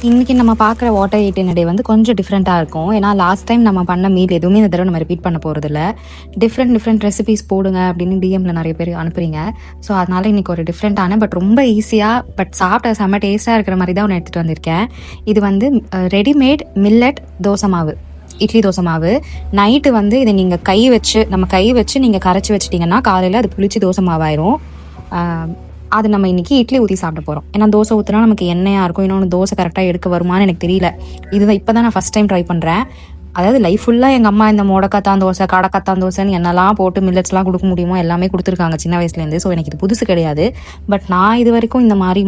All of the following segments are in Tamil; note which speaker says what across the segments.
Speaker 1: இன்னைக்கு நம்ம பார்க்குற வாட்டர் எயிட்டின் டே வந்து கொஞ்சம் டிஃப்ரெண்ட்டாக இருக்கும். ஏன்னா லாஸ்ட் டைம் நம்ம பண்ண மீல் எதுவுமே இந்த தடவை நம்ம ரிப்பீட் பண்ண போகிறதில்ல. டிஃப்ரெண்ட் ரெசிபீஸ் போடுங்க அப்படின்னு டிஎம்ல நிறைய பேர் அனுப்புறீங்க. ஸோ அதனால இன்னைக்கு ஒரு டிஃப்ரெண்ட்டான பட் ரொம்ப ஈஸியாக பட் சாப்பிட்ட செம்ம டேஸ்ட்டாக இருக்கிற மாதிரி தான் ஒன்று எடுத்துகிட்டு வந்திருக்கேன். இது வந்து ரெடிமேட் மில்லட் தோசை மாவு, இட்லி தோசை மாவு. நைட்டு வந்து இதை நீங்கள் நம்ம கை வச்சு நீங்கள் கரைச்சி வச்சிட்டிங்கன்னா காலையில் அது புளிச்சு தோசை மாவாயிரும். அது நம்ம இன்றைக்கி இட்லி ஊற்றி சாப்பிட போகிறோம். ஏன்னா தோசை ஊற்றினா நமக்கு எண்ணெயாக இருக்கும். இன்னொன்று தோசை கரெக்டாக எடுக்க வருமானு எனக்கு தெரியல. இதுதான் இப்போ தான் நான் ஃபஸ்ட் டைம் ட்ரை பண்ணுறேன். அதாவது லைஃப் ஃபுல்லாக எங்கள் அம்மா இந்த மொடக்கத்தான் தோசை, கடக்கத்தான் தோசைன்னு என்னெல்லாம் போட்டு மில்லட்ஸ்லாம் கொடுக்க முடியுமோ எல்லாமே கொடுத்துருக்காங்க சின்ன வயசுலேருந்து. ஸோ எனக்கு இது புதுசு கிடையாது. பட் நான் இது வரைக்கும் இந்த மாதிரி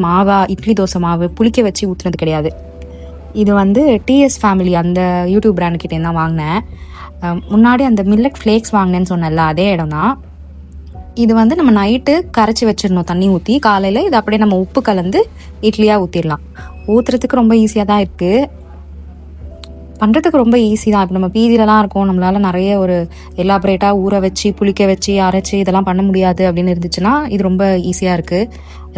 Speaker 1: இட்லி தோசை மாவு புளிக்க வச்சு ஊற்றுனது கிடையாது. இது வந்து டிஎஸ் ஃபேமிலி அந்த யூடியூப் பிராண்டுக்கிட்டே தான் வாங்கினேன். முன்னாடி அந்த மில்லட் ஃப்ளேக்ஸ் வாங்கினேன்னு சொன்னேன்ல, அதே இடம் தான். இது வந்து நம்ம நைட்டு கரைச்சி வச்சிடணும் தண்ணி ஊற்றி. காலையில் இது அப்படியே நம்ம உப்பு கலந்து இட்லியாக ஊற்றிடலாம். ஊற்றுறதுக்கு ரொம்ப ஈஸியாக தான் இருக்குது, பண்ணுறதுக்கு ரொம்ப ஈஸி தான். இப்போ நம்ம பீதியிலலாம் இருக்கோம், நம்மளால் நிறைய ஒரு எலாபரேட்டாக ஊற வச்சு புளிக்க வச்சு அரைச்சி இதெல்லாம் பண்ண முடியாது அப்படின்னு இருந்துச்சுன்னா இது ரொம்ப ஈஸியாக இருக்குது.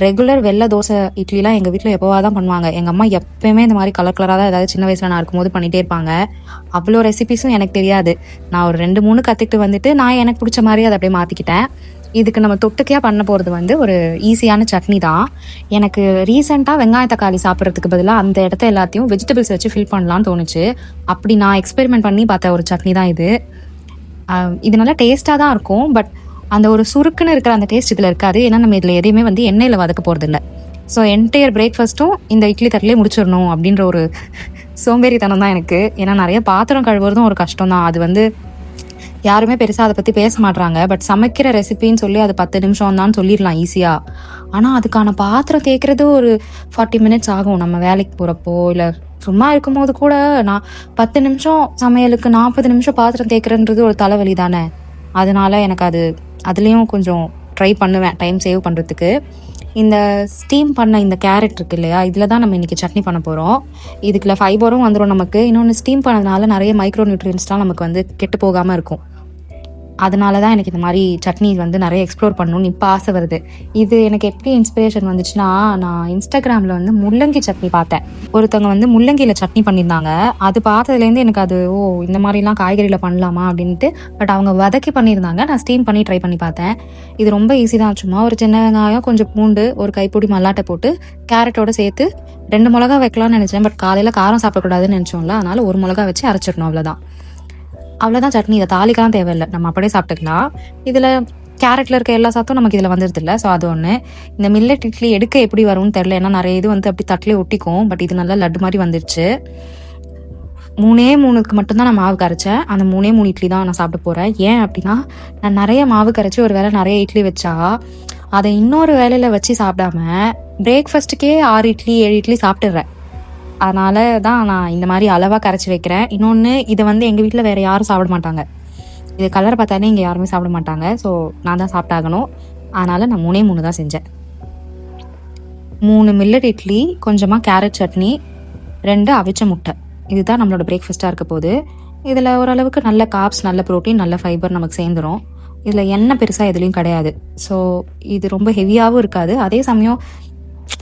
Speaker 1: ரெகுலர் வெள்ளை தோசை இட்லிலாம் எங்கள் வீட்டில் எப்போவாக தான் பண்ணுவாங்க. எங்கள் அம்மா எப்போயுமே இந்த மாதிரி கலராக தான் ஏதாவது சின்ன வயசில் நான் இருக்கும்போது பண்ணிகிட்டே இருப்பாங்க. அவ்வளோ ரெசிபிஸும் எனக்கு தெரியாது. நான் ஒரு 2-3 கற்றுக்கிட்டு வந்துட்டு நான் எனக்கு பிடிச்ச மாதிரி அதை அப்படியே மாற்றிக்கிட்டேன். இதுக்கு நம்ம தொட்டுக்கையாக பண்ண போகிறது வந்து ஒரு ஈஸியான சட்னி தான். எனக்கு ரீசெண்டாக வெங்காய தக்காளி சாப்பிட்றதுக்கு பதிலாக அந்த இடத்த எல்லாத்தையும் வெஜிடபிள்ஸ் வச்சு ஃபில் பண்ணலான்னு தோணுச்சு. அப்படி நான் எக்ஸ்பெரிமெண்ட் பண்ணி பார்த்த ஒரு சட்னி தான் இது. இது நல்லா டேஸ்ட்டாக தான் இருக்கும். பட் அந்த ஒரு சுருக்குன்னு இருக்கிற அந்த டேஸ்ட் இதில் இருக்காது. ஏன்னா நம்ம இதில் எதையுமே வந்து எண்ணெயில் வதக்க போகிறது இல்லை. ஸோ என்டையர் பிரேக்ஃபாஸ்ட்டும் இந்த இட்லி தட்டிலே முடிச்சிடணும் அப்படின்ற ஒரு சோம்பேறித்தனம் தான் எனக்கு. ஏன்னா நிறைய பாத்திரம் கழுவுறதும் ஒரு கஷ்டம் தான். அது வந்து யாருமே பெருசாக அதை பற்றி பேச மாட்றாங்க. பட் சமைக்கிற ரெசிபின்னு சொல்லி அது 10 நிமிஷம் தான் சொல்லிடலாம் ஈஸியாக. ஆனால் அதுக்கான பாத்திரம் தேய்க்கிறது ஒரு 40 மினிட்ஸ் ஆகும். நம்ம வேலைக்கு போகிறப்போ இல்லை சும்மா இருக்கும்போது கூட நான் 10 நிமிஷம் சமையலுக்கு 40 நிமிஷம் பாத்திரம் தேய்க்கிறன்றது ஒரு தலைவலி தானே. அதனால எனக்கு அதுலேயும் கொஞ்சம் ட்ரை பண்ணுவேன் டைம் சேவ் பண்ணுறதுக்கு. இந்த ஸ்டீம் பண்ண இந்த கேரட் இருக்கு இல்லையா, இதில் தான் நம்ம இன்றைக்கி சட்னி பண்ண போகிறோம். இதுக்குள்ள ஃபைபரும் வந்துடும் நமக்கு. இன்னொன்று ஸ்டீம் பண்ணதுனால நிறைய மைக்ரோ நியூட்ரியன்ஸ்லாம் நமக்கு வந்து கெட்டு போகாமல் இருக்கும். அதனால தான் எனக்கு இந்த மாதிரி சட்னி வந்து நிறைய எக்ஸ்ப்ளோர் பண்ணணும்னு இப்போ ஆசை வருது. இது எனக்கு எப்படி இன்ஸ்பிரேஷன் வந்துச்சுன்னா, நான் இன்ஸ்டாகிராமில் வந்து முள்ளங்கி சட்னி பார்த்தேன். ஒருத்தவங்க வந்து முள்ளங்கியில் சட்னி பண்ணியிருந்தாங்க. அது பார்த்ததுலேருந்து எனக்கு அது இந்த மாதிரிலாம் காய்கறியில் பண்ணலாமா அப்படின்ட்டு. பட் அவங்க வதக்கி பண்ணியிருந்தாங்க. நான் ஸ்டீம் பண்ணி ட்ரை பண்ணி பார்த்தேன். இது ரொம்ப ஈஸி தான். சும்மா ஒரு சின்ன வெங்காயம், கொஞ்சம் பூண்டு, ஒரு கைப்பிடி மல்லாட்டை போட்டு கேரட்டோடு சேர்த்து 2 மிளகா வைக்கலாம்னு நினச்சேன். பட் காலையில் காரம் சாப்பிடக்கூடாதுன்னு நினச்சோம்ல, அதனால் 1 மிளகா வச்சு அரைச்சிடணும். அவ்வளோதான் சட்னி. இதை தாளிக்கலாம் தேவையில்லை, நம்ம அப்படியே சாப்பிட்டுக்கலாம். இதில் கேரட்டில் இருக்க எல்லா சாத்தும் நமக்கு இதில் வந்துடுது இல்லை. ஸோ அது ஒன்று. இந்த மில்லட் இட்லி எடுக்க எப்படி வரும்னு தெரில. ஏன்னா நிறைய இது வந்து அப்படி தட்டிலே ஒட்டிக்கும். பட் இது நல்லா லட்டு மாதிரி வந்துடுச்சு. 3 மட்டும்தான் நான் மாவு கரைச்சேன். அந்த 3 இட்லி தான் நான் சாப்பிட போகிறேன். ஏன் அப்படின்னா, நான் நிறைய மாவு கரைச்சி ஒரு வேளை நிறைய இட்லி வச்சா அதை இன்னொரு வேலையில் வச்சு சாப்பிடாம பிரேக்ஃபாஸ்ட்டுக்கே 6 இட்லி 7 இட்லி சாப்பிட்டுடுறேன். அதனால தான் நான் இந்த மாதிரி அளவாக கரைச்சி வைக்கிறேன். இன்னொன்று, இதை வந்து எங்கள் வீட்டில் வேறு யாரும் சாப்பிட மாட்டாங்க. இது கலரை பார்த்தாலே இங்கே யாருமே சாப்பிட மாட்டாங்க. ஸோ நான் தான் சாப்பிட்டாகணும். அதனால் நான் 3 தான் செஞ்சேன். 3 மில்லட் இட்லி, கொஞ்சமாக கேரட் சட்னி, 2 அவிச்ச முட்டை. இதுதான் நம்மளோட பிரேக்ஃபாஸ்ட்டாக இருக்க போகுது. இதில் ஓரளவுக்கு நல்ல கார்ப்ஸ், நல்ல ப்ரோட்டீன், நல்ல ஃபைபர் நமக்கு சேர்ந்துடும். இதில் எண்ணெய் பெருசாக எதுலேயும் கிடையாது. ஸோ இது ரொம்ப ஹெவியாகவும் இருக்காது. அதே சமயம்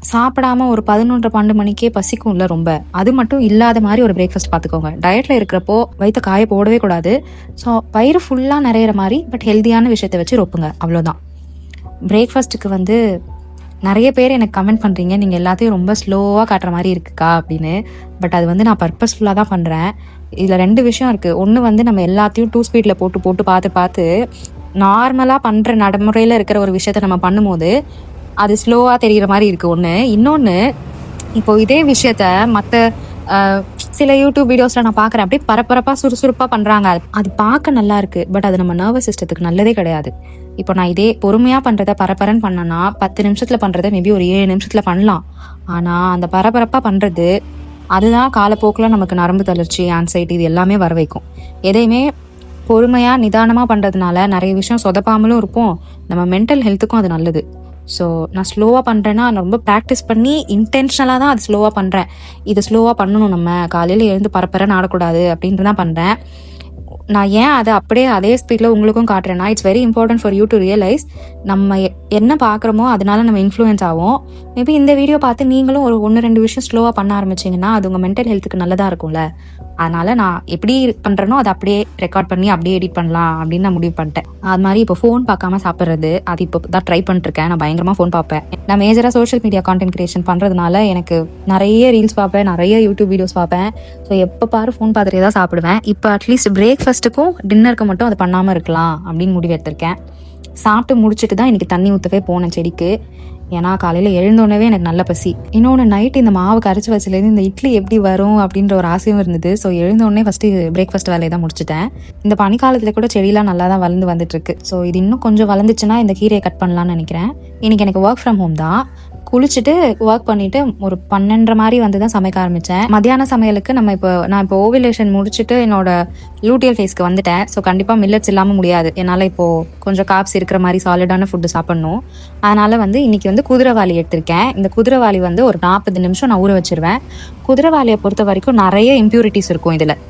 Speaker 1: சாப்பிடாம ஒரு 11-12 மணிக்கே பசிக்கும்ல ரொம்ப. அது மட்டும் இல்லாத மாதிரி ஒரு பிரேக்ஃபாஸ்ட் பார்த்துக்கோங்க. டயட்டில் இருக்கிறப்போ வயிற்று காய போடவே கூடாது. ஸோ வயிறு ஃபுல்லாக நிறையிற மாதிரி பட் ஹெல்த்தியான விஷயத்தை வச்சு ரொப்புங்க. அவ்வளோதான். பிரேக்ஃபாஸ்ட்டுக்கு வந்து நிறைய பேர் எனக்கு கமெண்ட் பண்ணுறீங்க, நீங்கள் எல்லாத்தையும் ரொம்ப ஸ்லோவாக காட்டுற மாதிரி இருக்குக்கா அப்படின்னு. பட் அது வந்து நான் பர்பஸ்ஃபுல்லாக தான் பண்ணுறேன். இதில் 2 விஷயம் இருக்குது. ஒன்று வந்து நம்ம எல்லாத்தையும் 2 ஸ்பீடில் போட்டு பார்த்து நார்மலாக பண்ணுற நடைமுறையில் இருக்கிற ஒரு விஷயத்த நம்ம பண்ணும்போது அது ஸ்லோவாக தெரிகிற மாதிரி இருக்குது ஒன்று. இன்னொன்று, இப்போது இதே விஷயத்த மற்ற சில யூடியூப் வீடியோஸில் நான் பார்க்குறேன், அப்படியே பரபரப்பாக சுறுசுறுப்பாக பண்ணுறாங்க. அது பார்க்க நல்லா இருக்குது. பட் அது நம்ம நர்வஸ் சிஸ்டத்துக்கு நல்லதே கிடையாது. இப்போ நான் இதே பொறுமையாக பண்ணுறத பரபரன்னு பண்ணேன்னா 10 நிமிஷத்தில் பண்ணுறத மேபி ஒரு 7 நிமிஷத்தில் பண்ணலாம். ஆனால் அந்த பரபரப்பாக பண்ணுறது அதுதான் காலப்போக்கில் நமக்கு நரம்பு தளர்ச்சி, ஆன்சைட்டி இது எல்லாமே வர வைக்கும். எதையுமே பொறுமையாக நிதானமாக பண்ணுறதுனால நிறைய விஷயம் சொதப்பாமலும் இருப்போம். நம்ம மென்டல் ஹெல்த்துக்கும் அது நல்லது. ஸோ நான் ஸ்லோவாக பண்ணுறேன்னா நான் ரொம்ப ப்ராக்டிஸ் பண்ணி இன்டென்ஷனலாக தான் அது ஸ்லோவாக பண்ணுறேன். இது ஸ்லோவாக பண்ணணும், நம்ம காலையில் எழுந்து பரப்பரன்னு ஆடக்கூடாது அப்படின்ட்டு தான் பண்ணுறேன். நான் ஏன் அதை அப்படியே அதே ஸ்பீடில் உங்களுக்கும் காட்டுறேன்னா, it's very important for you to realise நம்ம என்ன பார்க்குறோமோ அதனால நம்ம இன்ஃப்ளூயன்ஸ் ஆகும். மேபி இந்த வீடியோ பார்த்து நீங்களும் ஒரு 1-2 விஷயம் ஸ்லோவாக பண்ண ஆரம்பிச்சிங்கன்னா அது உங்கள் மென்டல் ஹெல்த்துக்கு நல்லதாக இருக்கும்ல. அதனால் நான் எப்படி பண்ணுறேனோ அதை அப்படியே ரெக்கார்ட் பண்ணி அப்படியே எடிட் பண்ணலாம் அப்படின்னு நான் முடிவு பண்ணிட்டேன். அது மாதிரி இப்போ ஃபோன் பார்க்காம சாப்பிட்றது அது இப்போ தான் ட்ரை பண்ணிட்டுருக்கேன். நான் பயங்கரமாக ஃபோன் பார்ப்பேன். நான் மேஜராக சோஷியல் மீடியா கான்டென்ட் கிரியேஷன் பண்ணுறதுனால எனக்கு நிறைய ரீல்ஸ் பார்ப்பேன், நிறைய யூடியூப் வீடியோஸ் பார்ப்பேன். ஸோ எப்போ பாரு ஃபோன் பார்த்துட்டே தான் சாப்பிடுவேன். இப்போ அட்லீஸ்ட் பிரேக்ஃபாஸ்ட்டுக்கும் டின்னருக்கு மட்டும் அதை பண்ணாமல் இருக்கலாம் அப்படின்னு முடிவு எடுத்திருக்கேன். சாப்பிட்டு முடிச்சுட்டு தான் இன்றைக்கி தண்ணி ஊற்றவே போனேன் செடிக்கு. ஏன்னா காலையில் எழுந்தோடனே எனக்கு நல்ல பசி. இன்னொன்று நைட்டு இந்த மாவு கரைச்சி வச்சுலேருந்து இந்த இட்லி எப்படி வரும் அப்படின்ற ஒரு ஆசையும் இருந்தது. ஸோ எழுந்தோடனே ஃபஸ்ட்டு பிரேக்ஃபாஸ்ட் வேலையை தான் முடிச்சிட்டேன். இந்த பனிக்காலத்தில் கூட செடியெலாம் நல்லா தான் வளர்ந்து வந்துட்டுருக்கு. ஸோ இது இன்னும் கொஞ்சம் வளர்ந்துச்சுன்னா இந்த கீரையை கட் பண்ணலான்னு நினைக்கிறேன். இன்றைக்கி எனக்கு ஒர்க் ஃப்ரம் ஹோம் தான். குளிச்சுட்டு ஒர்க் பண்ணிவிட்டு ஒரு 12:30 மாதிரி வந்து தான் சமைக்க ஆரம்பித்தேன். மத்தியான சமையலுக்கு நான் இப்போ ஓவிலேஷன் முடிச்சுட்டு என்னோட லூட்டியல் ஃபேஸ்க்கு வந்துட்டேன். ஸோ கண்டிப்பாக மில்லட்ஸ் இல்லாமல் முடியாது. என்னால் இப்போது கொஞ்சம் காப்ஸ் இருக்கிற மாதிரி சாலிடான ஃபுட்டு சாப்பிட்ணும். அதனால் வந்து இன்றைக்கி வந்து குதிரைவாளி எடுத்திருக்கேன். இந்த குதிரைவாளி வந்து ஒரு 40 நிமிஷம் நான் ஊற வச்சுருவேன். குதிரைவாளியை பொறுத்த வரைக்கும் நிறைய இம்ப்யூரிட்டிஸ் இருக்கும் இதில்.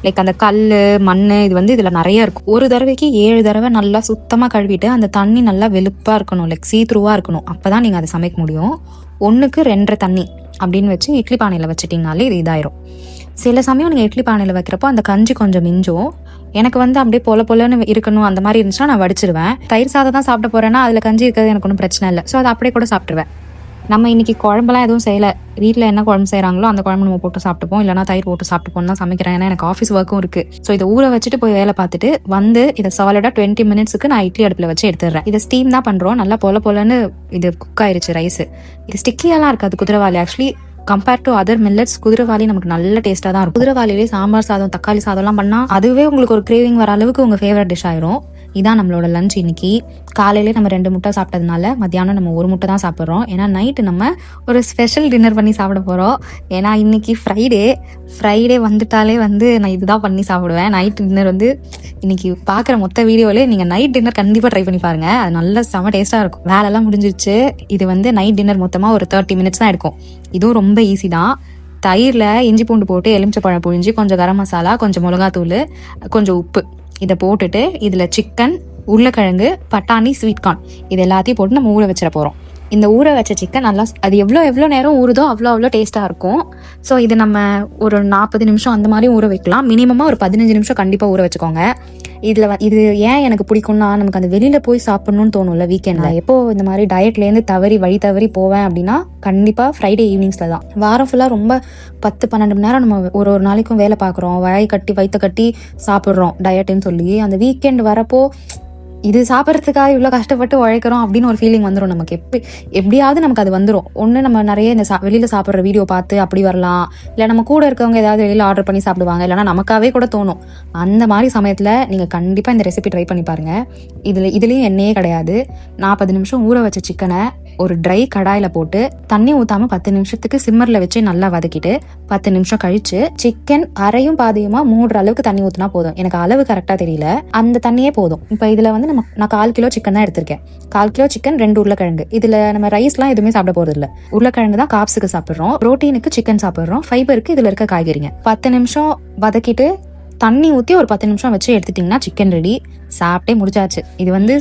Speaker 1: லைக் அந்த கல், மண் இது வந்து இதில் நிறைய இருக்கும். ஒரு தடவைக்கு 7 தடவை நல்லா சுத்தமாக கழுவிட்டு அந்த தண்ணி நல்லா வெளுப்பாக இருக்கணும், லைக் சீத்ரூவாக இருக்கணும். அப்போ தான் நீங்கள் அதை சமைக்க முடியும். 1க்கு 2.5 தண்ணி அப்படின்னு வச்சு இட்லி பானையில் வச்சுட்டிங்கனாலே இது இதாயிரும். சில சமயம் நீங்கள் இட்லி பானையில் வைக்கிறப்போ அந்த கஞ்சி கொஞ்சம் மிஞ்சும். எனக்கு வந்து அப்படியே பொலன்னு இருக்கணும் அந்த மாதிரி இருந்துச்சுன்னா நான் வடிச்சிருவேன். தயிர் சாதம் தான் சாப்பிட போகிறேன்னா அதில் கஞ்சி இருக்கிறது எனக்கு ஒன்றும் பிரச்சனை இல்லை. ஸோ அதை அப்படியே கூட சாப்பிட்ருவேன். நம்ம இன்றைக்கி குழம்புலாம் எதுவும் செய்யலை. வீட்டில் என்ன குழம்பு செய்கிறாங்களோ அந்த குழம்பு நம்ம போட்டு சாப்பிட்டுப்போம், இல்லைனா தயிர் போட்டு சாப்பிட்டுப்போம் தான் சமைக்கிறேன். ஏன்னா எனக்கு ஆஃபீஸ் ஒர்க்கும் இருக்குது. ஸோ இதை ஊற வச்சுட்டு போய் வேலை பார்த்துட்டு வந்து இதை சாலிடாக 20 மினிட்ஸுக்கு நான் இட்லி அடுப்பில் வச்சு எடுத்துடுறேன். இதை ஸ்டீம் தான் பண்ணுறோம். நல்லா பொலன்னு இது குக் ஆயிடுச்சு ரைஸ். இது ஸ்டிக்கியெல்லாம் இருக்காது குதிரைவாளி. Actually compared to other millets குதிரைவாளி நமக்கு நல்ல டேஸ்ட்டாக தான் இருக்கும். குதிரைவாளிலே சாம்பார் சாதம், தக்காளி சாதம்லாம் பண்ணால் அதுவே உங்களுக்கு ஒரு கிரேவிங் வர அளவுக்கு உங்கள் ஃபேவரட் டிஷ் ஆயிரும். இதான் நம்மளோட லஞ்ச் இன்னைக்கு. காலையிலே நம்ம 2 முட்டை சாப்பிட்டதுனால மத்தியானம் நம்ம 1 முட்டை தான் சாப்பிட்றோம். ஏன்னா நைட்டு நம்ம ஒரு ஸ்பெஷல் டின்னர் பண்ணி சாப்பிட போகிறோம். ஏன்னா இன்னைக்கு ஃப்ரைடே வந்துட்டாலே வந்து நான் இதுதான் பண்ணி சாப்பிடுவேன். நைட் டின்னர் வந்து இன்னைக்கு பார்க்குற மொத்த வீடியோவிலே நீங்கள் நைட் டின்னர் கண்டிப்பாக ட்ரை பண்ணி பாருங்கள். அது நல்ல செம டேஸ்ட்டாக இருக்கும். வேலைலாம் முடிஞ்சிருச்சு. இது வந்து நைட் டின்னர் மொத்தமாக ஒரு 30 மினிட்ஸ் தான் எடுக்கும். இதுவும் ரொம்ப ஈஸி தான். தயிரில் இஞ்சி பூண்டு போட்டு எலுமிச்சப்பழம் புழிஞ்சு கொஞ்சம் கரம் மசாலா, கொஞ்சம் மிளகாத்தூள், கொஞ்சம் உப்பு இதை போட்டுட்டு இதில் சிக்கன், உருளைக்கிழங்கு, பட்டாணி, ஸ்வீட் கார்ன் இது எல்லாத்தையும் போட்டு நம்ம ஊற வச்சிட போகிறோம். இந்த ஊற வச்ச சிக்கன் நல்லா அது எவ்வளோ நேரம் ஊறுதோ அவ்வளோ டேஸ்ட்டாக இருக்கும். ஸோ இது நம்ம ஒரு 40 நிமிஷம் அந்த மாதிரி ஊற வைக்கலாம். மினிமமாக ஒரு 15 நிமிஷம் கண்டிப்பாக ஊற வச்சுக்கோங்க. இது ஏன் எனக்கு பிடிக்கும்னா, நமக்கு அந்த வெளியில் போய் சாப்பிட்ணுன்னு தோணும்ல வீக்கெண்டில். எப்போ இந்த மாதிரி டயட்லேருந்து வழி தவறி போவேன் அப்படின்னா கண்டிப்பாக ஃப்ரைடே ஈவினிங்ஸில் தான். வாரம் ஃபுல்லாக ரொம்ப 10-12 மணி நேரம் நம்ம ஒரு நாளைக்கும் வேலை பார்க்குறோம், வயிற்ற கட்டி சாப்பிட்றோம் டயட்டுன்னு சொல்லி. அந்த வீக்கெண்ட் வரப்போ இது சாப்பிட்றதுக்காக இவ்வளோ கஷ்டப்பட்டு உழைக்கிறோம் அப்படின்னு ஒரு ஃபீலிங் வந்துடும் நமக்கு. எப்படியாவது நமக்கு அது வந்துடும். ஒன்று நம்ம நிறைய இந்த வெளியில் சாப்பிட்ற வீடியோ பார்த்து அப்படி வரலாம், இல்லை நம்ம கூட இருக்கவங்க ஏதாவது வெளியில் ஆர்டர் பண்ணி சாப்பிடுவாங்க, இல்லைனா நமக்காகவே கூட தோணும். அந்த மாதிரி சமயத்தில் நீங்கள் கண்டிப்பாக இந்த ரெசிபி ட்ரை பண்ணி பாருங்கள். இதுலேயும் எண்ணெயே கிடையாது. 40 நிமிஷம் ஊற வச்ச சிக்கனை ஒரு ட்ரை கடாயில் போட்டு தண்ணி ஊற்றாமல் 10 நிமிஷத்துக்கு சிம்மரில் வச்சு நல்லா வதக்கிட்டு 10 நிமிஷம் கழிச்சு சிக்கன் அரையும் பாதியுமா மூடுற அளவுக்கு தண்ணி ஊற்றினா போதும். எனக்கு அளவு கரெக்டாக தெரியல, அந்த தண்ணியே போதும். இப்போ இதில் வந்து நான் 1/4 கிலோ சிக்கன் தான் எடுத்திருக்கேன். 1/4 கிலோ சிக்கன், 2 உருளைக்கிழங்கு. இதில் நம்ம ரைஸ்லாம் எதுவுமே சாப்பிட போகிறது இல்லை. உருளைக்கிழங்கு தான் காப்ஸுக்கு சாப்பிட்றோம், ப்ரோட்டீனுக்கு சிக்கன் சாப்பிட்றோம், ஃபைபருக்கு இதில் இருக்க காய்கறிங்க. 10 நிமிஷம் வதக்கிட்டு தண்ணி ஊற்றி ஒரு 10 நிமிஷம் வச்சு எடுத்துட்டிங்கன்னா சிக்கன் ரெடி. சாப்பிட்டே முடிச்சாச்சு. இது வந்து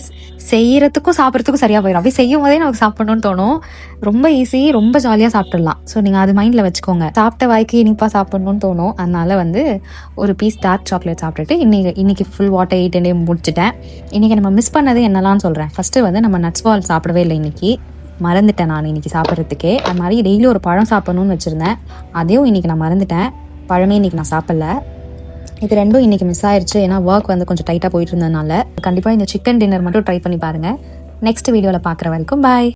Speaker 1: செய்யறதுக்கும் சாப்பிட்றதுக்கும் சரியாக போயிடும். அப்படி செய்யும் போதே நமக்கு சாப்பிடணும்னு தோணும். ரொம்ப ஈஸி, ரொம்ப ஜாலியாக சாப்பிட்டுடலாம். ஸோ நீங்கள் அது மைண்டில் வச்சுக்கோங்க. சாப்பிட்ட வாய்க்கு இனிப்பாக சாப்பிடணும்னு தோணும். அதனால வந்து ஒரு பீஸ் டார்க் சாக்லேட் சாப்பிட்டுட்டு இன்னைக்கு ஃபுல் வாட்டர் 8 டே முடிச்சுட்டேன். இன்றைக்கி நம்ம மிஸ் பண்ணது என்னெல்லாம் சொல்கிறேன். ஃபஸ்ட்டு வந்து நம்ம நட்ஸ் பால் சாப்பிடவே இல்லை இன்னைக்கு. மறந்துட்டேன் நான் இன்றைக்கி சாப்பிட்றதுக்கே. அது மாதிரி டெய்லி ஒரு பழம் சாப்பிடணும்னு வச்சுருந்தேன். அதையும் இன்றைக்கி நான் மறந்துட்டேன். பழமே இன்றைக்கி நான் சாப்பிடல. இது ரெண்டும் இன்றைக்கி மிஸ் ஆயிடுச்சு. ஏன்னா ஒர்க் வந்து கொஞ்சம் டைட்டாக போயிட்டு இருந்ததுனால. கண்டிப்பாக இந்த சிக்கன் டின்னர் மட்டும் ட்ரை பண்ணி பாருங்கள். நெக்ஸ்ட் வீடியோவில் பார்க்குற வரைக்கும் பாய்.